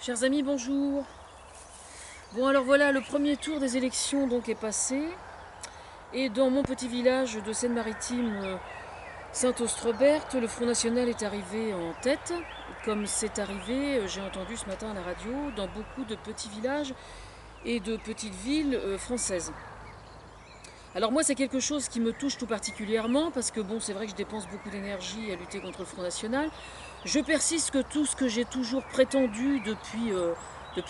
Chers amis, bonjour. Bon alors voilà, le premier tour des élections donc est passé. Et dans mon petit village de Seine-Maritime, Saint-Austrebert, le Front National est arrivé en tête. Comme c'est arrivé, j'ai entendu ce matin à la radio, dans beaucoup de petits villages et de petites villes françaises. Alors moi c'est quelque chose qui me touche tout particulièrement parce que bon c'est vrai que je dépense beaucoup d'énergie à lutter contre le Front National. Je persiste que tout ce que j'ai toujours prétendu depuis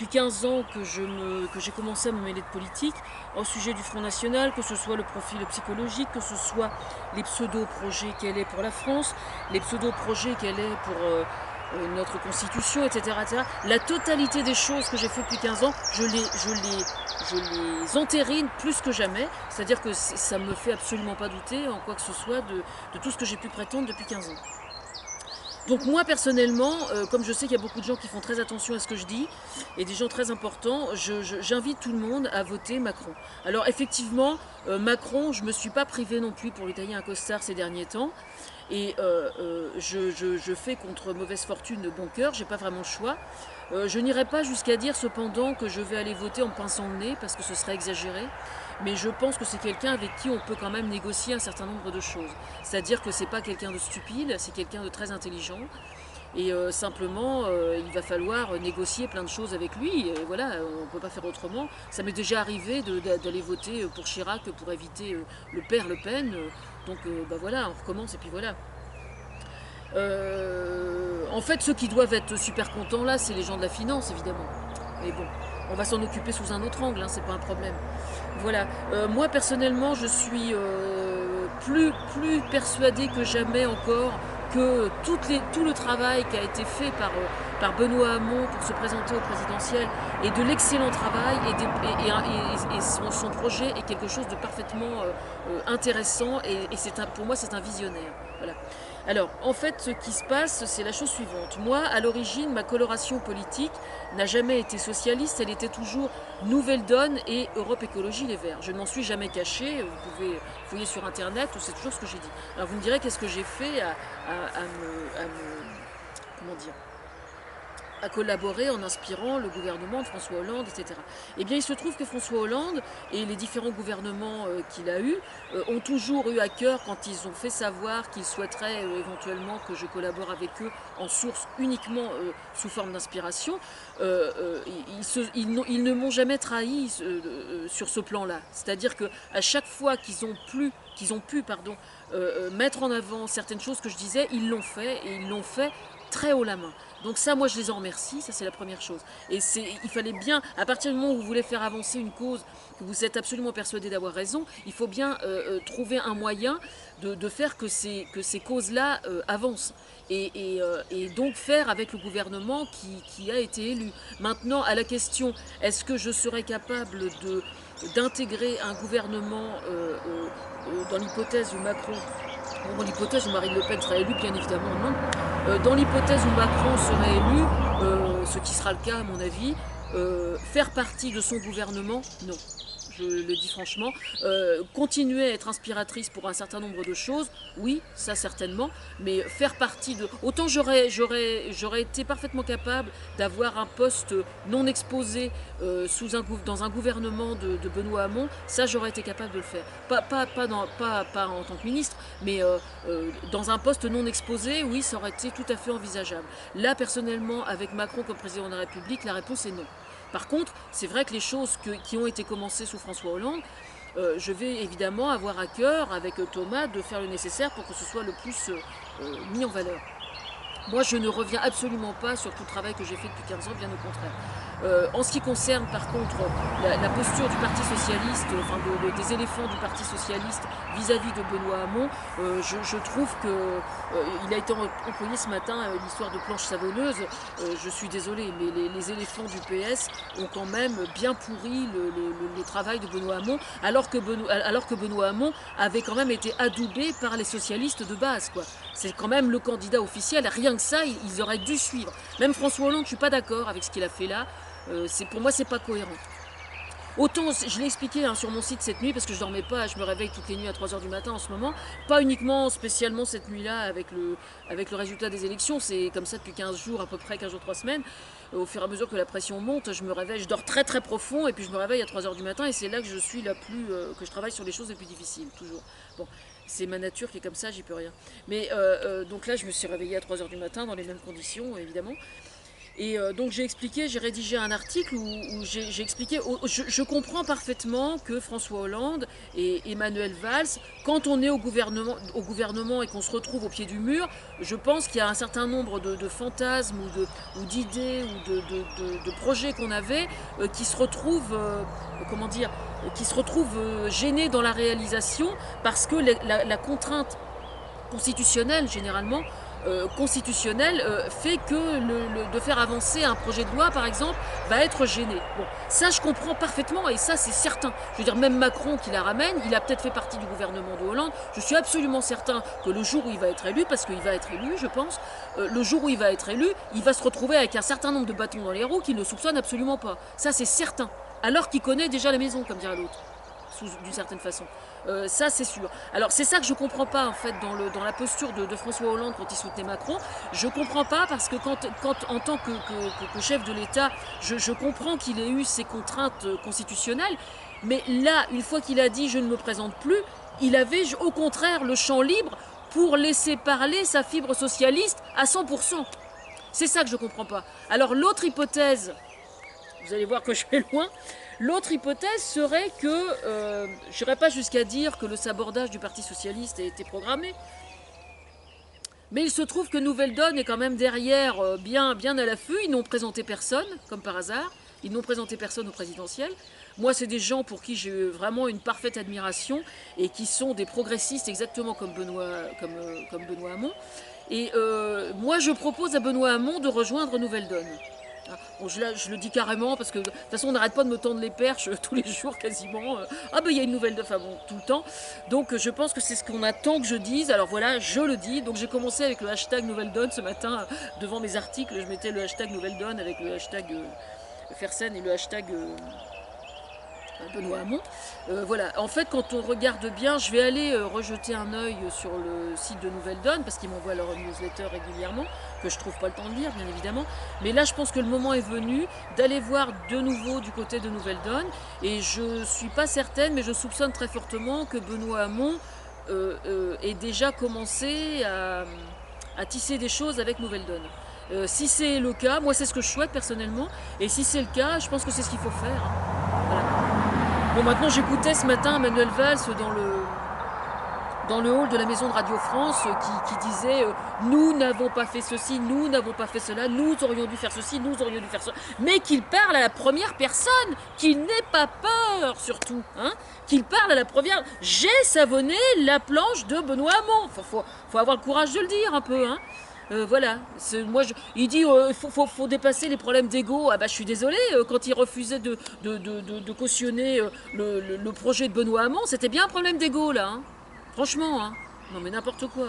15 ans que j'ai commencé à me mêler de politique au sujet du Front National, que ce soit le profil psychologique, que ce soit les pseudo-projets qu'elle est pour la France, les pseudo-projets qu'elle est pour notre constitution, etc. La totalité des choses que j'ai fait depuis 15 ans, je les entérine plus que jamais. C'est-à-dire que ça ne me fait absolument pas douter en quoi que ce soit de tout ce que j'ai pu prétendre depuis 15 ans. Donc moi personnellement, comme je sais qu'il y a beaucoup de gens qui font très attention à ce que je dis, et des gens très importants, j'invite tout le monde à voter Macron. Alors effectivement, Macron, je ne me suis pas privée non plus pour lui tailler un costard ces derniers temps, et je fais contre mauvaise fortune bon cœur, j'ai pas vraiment le choix. Je n'irai pas jusqu'à dire cependant que je vais aller voter en pinçant le nez, parce que ce serait exagéré. Mais je pense que c'est quelqu'un avec qui on peut quand même négocier un certain nombre de choses. C'est-à-dire que c'est pas quelqu'un de stupide, c'est quelqu'un de très intelligent. Et simplement, il va falloir négocier plein de choses avec lui. Et voilà, on ne peut pas faire autrement. Ça m'est déjà arrivé d'aller voter pour Chirac pour éviter le père Le Pen. Donc bah voilà, on recommence et puis voilà. En fait, ceux qui doivent être super contents là, c'est les gens de la finance, évidemment. Mais bon, on va s'en occuper sous un autre angle, hein, c'est pas un problème. Voilà. Moi, personnellement, je suis plus persuadée que jamais encore que tout le travail qui a été fait par Benoît Hamon pour se présenter au présidentiel est de l'excellent travail et son projet est quelque chose de parfaitement intéressant et pour moi c'est un visionnaire. Voilà. Alors, en fait, ce qui se passe, c'est la chose suivante. Moi, à l'origine, ma coloration politique n'a jamais été socialiste, elle était toujours Nouvelle Donne et Europe Écologie Les Verts. Je ne m'en suis jamais cachée, vous pouvez fouiller sur Internet, c'est toujours ce que j'ai dit. Alors, vous me direz, qu'est-ce que j'ai fait comment dire, à collaborer en inspirant le gouvernement de François Hollande, etc. Eh bien, il se trouve que François Hollande et les différents gouvernements qu'il a eus ont toujours eu à cœur, quand ils ont fait savoir qu'ils souhaiteraient éventuellement que je collabore avec eux en source uniquement sous forme d'inspiration, ils ne m'ont jamais trahi sur ce plan-là. C'est-à-dire qu'à chaque fois qu'ils ont pu mettre en avant certaines choses que je disais, ils l'ont fait et ils l'ont fait très haut la main. Donc ça, moi, je les en remercie, ça c'est la première chose. Et il fallait bien, à partir du moment où vous voulez faire avancer une cause, que vous êtes absolument persuadé d'avoir raison, il faut bien trouver un moyen de faire que ces causes-là avancent. Et donc faire avec le gouvernement qui a été élu. Maintenant, à la question, est-ce que je serais capable d'intégrer un gouvernement dans l'hypothèse où Macron... Bon, dans l'hypothèse où Marine Le Pen sera élue, bien évidemment non. Dans l'hypothèse où Macron serait élu, ce qui sera le cas à mon avis, faire partie de son gouvernement, non. Je le dis franchement. Continuer à être inspiratrice pour un certain nombre de choses, oui, ça certainement, mais faire partie de... Autant j'aurais été parfaitement capable d'avoir un poste non exposé dans un gouvernement de Benoît Hamon, ça j'aurais été capable de le faire. Pas en tant que ministre, mais dans un poste non exposé, oui, ça aurait été tout à fait envisageable. Là, personnellement, avec Macron comme président de la République, la réponse est non. Par contre, c'est vrai que les choses qui ont été commencées sous François Hollande, je vais évidemment avoir à cœur, avec Thomas, de faire le nécessaire pour que ce soit le plus mis en valeur. Moi, je ne reviens absolument pas sur tout le travail que j'ai fait depuis 15 ans, bien au contraire. En ce qui concerne, par contre, la posture du Parti Socialiste, enfin des éléphants du Parti Socialiste vis-à-vis de Benoît Hamon, je trouve qu'il a été employé ce matin l'histoire de planche savonneuse. Je suis désolée, mais les éléphants du PS ont quand même bien pourri le travail de Benoît Hamon, alors que Benoît Hamon avait quand même été adoubé par les socialistes de base, quoi. C'est quand même le candidat officiel, rien que ça, ils auraient dû suivre. Même François Hollande, je ne suis pas d'accord avec ce qu'il a fait là. Pour moi, c'est pas cohérent. Autant, je l'ai expliqué hein, sur mon site cette nuit, parce que je dormais pas, je me réveille toutes les nuits à 3 h du matin en ce moment. Pas uniquement, spécialement cette nuit-là avec le résultat des élections, c'est comme ça depuis 15 jours, à peu près 15 jours, 3 semaines. Au fur et à mesure que la pression monte, je me réveille, je dors très très profond, et puis je me réveille à 3 h du matin, et c'est là que je suis que je travaille sur les choses les plus difficiles, toujours. Bon, c'est ma nature qui est comme ça, j'y peux rien. Mais donc là, je me suis réveillée à 3 h du matin, dans les mêmes conditions, évidemment. Et donc j'ai expliqué, j'ai rédigé un article où j'ai expliqué, je comprends parfaitement que François Hollande et Emmanuel Valls, quand on est au gouvernement et qu'on se retrouve au pied du mur, je pense qu'il y a un certain nombre de fantasmes ou d'idées ou de projets qu'on avait qui se retrouvent, comment dire, qui se retrouvent gênés dans la réalisation parce que la contrainte constitutionnelle, généralement, constitutionnelle fait que de faire avancer un projet de loi, par exemple, va être gêné. Bon, ça je comprends parfaitement et ça c'est certain. Je veux dire, même Macron qui la ramène, il a peut-être fait partie du gouvernement de Hollande. Je suis absolument certain que le jour où il va être élu, parce qu'il va être élu, je pense, le jour où il va être élu, il va se retrouver avec un certain nombre de bâtons dans les roues qu'il ne soupçonne absolument pas. Ça c'est certain. Alors qu'il connaît déjà la maison, comme dirait l'autre, d'une certaine façon. Ça c'est sûr. Alors c'est ça que je comprends pas en fait dans la posture de François Hollande quand il soutenait Macron. Je comprends pas parce que quand en tant que chef de l'État, je comprends qu'il ait eu ces contraintes constitutionnelles, mais là, une fois qu'il a dit je ne me présente plus, il avait au contraire le champ libre pour laisser parler sa fibre socialiste à 100%. C'est ça que je comprends pas. Alors l'autre hypothèse, vous allez voir que je vais loin. L'autre hypothèse serait que, je n'irai pas jusqu'à dire que le sabordage du Parti Socialiste a été programmé, mais il se trouve que Nouvelle Donne est quand même derrière, bien à l'affût. Ils n'ont présenté personne, comme par hasard. Ils n'ont présenté personne au présidentiel. Moi, c'est des gens pour qui j'ai vraiment une parfaite admiration et qui sont des progressistes exactement comme Benoît Hamon. Et moi, je propose à Benoît Hamon de rejoindre Nouvelle Donne. Bon, je le dis carrément parce que de toute façon on n'arrête pas de me tendre les perches tous les jours quasiment. Ah ben il y a une nouvelle de femme tout le temps. Donc je pense que c'est ce qu'on attend que je dise. Alors voilà, je le dis. Donc j'ai commencé avec le hashtag Nouvelle Donne ce matin devant mes articles. Je mettais le hashtag Nouvelle Donne avec le hashtag Fersen et le hashtag Benoît Hamon. Voilà, en fait quand on regarde bien, je vais aller rejeter un œil sur le site de Nouvelle Donne parce qu'ils m'envoient leur newsletter régulièrement, que je trouve pas le temps de lire bien évidemment, mais là je pense que le moment est venu d'aller voir de nouveau du côté de Nouvelle Donne et je suis pas certaine mais je soupçonne très fortement que Benoît Hamon ait déjà commencé à tisser des choses avec Nouvelle Donne. Si c'est le cas, moi c'est ce que je souhaite personnellement, et si c'est le cas, je pense que c'est ce qu'il faut faire. Hein. Voilà. Bon, maintenant j'écoutais ce matin Manuel Valls dans le hall de la maison de Radio France qui disait nous n'avons pas fait ceci, nous n'avons pas fait cela, nous aurions dû faire ceci, nous aurions dû faire cela, mais qu'il parle à la première personne, qu'il n'ait pas peur surtout, hein, qu'il parle à la première. J'ai savonné la planche de Benoît Hamon. Faut avoir le courage de le dire un peu, hein. Voilà, il dit faut dépasser les problèmes d'ego. Ah bah je suis désolée, quand il refusait de cautionner le projet de Benoît Hamon, c'était bien un problème d'ego là, hein. Franchement, hein. Non mais n'importe quoi.